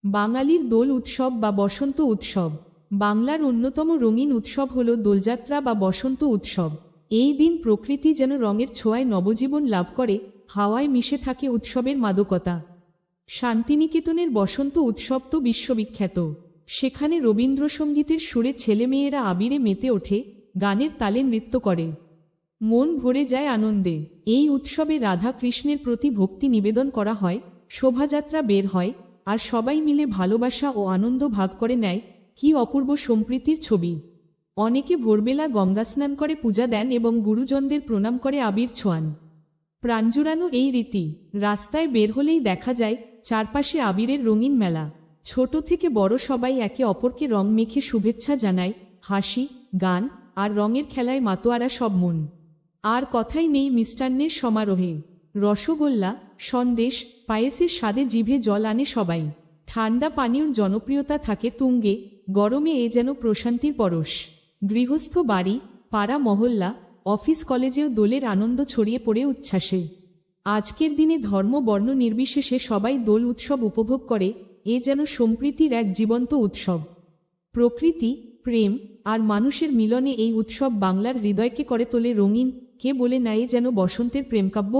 বাঙালির দোল উৎসব বা বসন্ত উৎসব। বাংলার অন্যতম রঙিন উৎসব হল দোলযাত্রা বা বসন্ত উৎসব। এই দিন প্রকৃতি যেন রঙের ছোঁয়ায় নবজীবন লাভ করে, হাওয়ায় মিশে থাকে উৎসবের মাদকতা। শান্তিনিকেতনের বসন্ত উৎসব তো বিশ্ববিখ্যাত। সেখানে রবীন্দ্রসঙ্গীতের সুরে ছেলেমেয়েরা আবিরে মেতে ওঠে, গানের তালে নৃত্য করে, মন ভরে যায় আনন্দে। এই উৎসবে রাধা কৃষ্ণের প্রতি ভক্তি নিবেদন করা হয়, শোভাযাত্রা বের হয়, আর সবাই মিলে ভালোবাসা ও আনন্দ ভাগ করে নেয়। কি অপূর্ব সম্প্রীতির ছবি! অনেকে ভোরবেলা গঙ্গাস্নান করে পূজা দেন এবং গুরুজনদের প্রণাম করে আবির ছোঁয়ান। প্রাণজুড়ানো এই রীতি। রাস্তায় বের হলেই দেখা যায় চারপাশে আবিরের রঙিন মেলা। ছোট থেকে বড় সবাই একে অপরকে রং মেখে শুভেচ্ছা জানায়। হাসি, গান আর রঙের খেলায় মাতোয়ারা সব মন। আর কথাই নেই মিষ্টান্নের সমারোহে। রসগোল্লা, সন্দেশ, পায়েসের স্বাদে জিভে জল আনে সবাই। ঠান্ডা পানীয়র জনপ্রিয়তা থাকে তুঙ্গে, গরমে এ যেন প্রশান্তির পরশ। গৃহস্থ বাড়ি, পাড়া মহল্লা, অফিস কলেজেও দোলের আনন্দ ছড়িয়ে পড়ে উচ্ছ্বাসে। আজকের দিনে ধর্ম বর্ণ নির্বিশেষে সবাই দোল উৎসব উপভোগ করে। এ যেন সম্প্রীতির এক জীবন্ত উৎসব। প্রকৃতি, প্রেম আর মানুষের মিলনে এই উৎসব বাংলার হৃদয়কে করে তোলে রঙিন। কে বলে না এ যেন বসন্তের প্রেমকাব্য।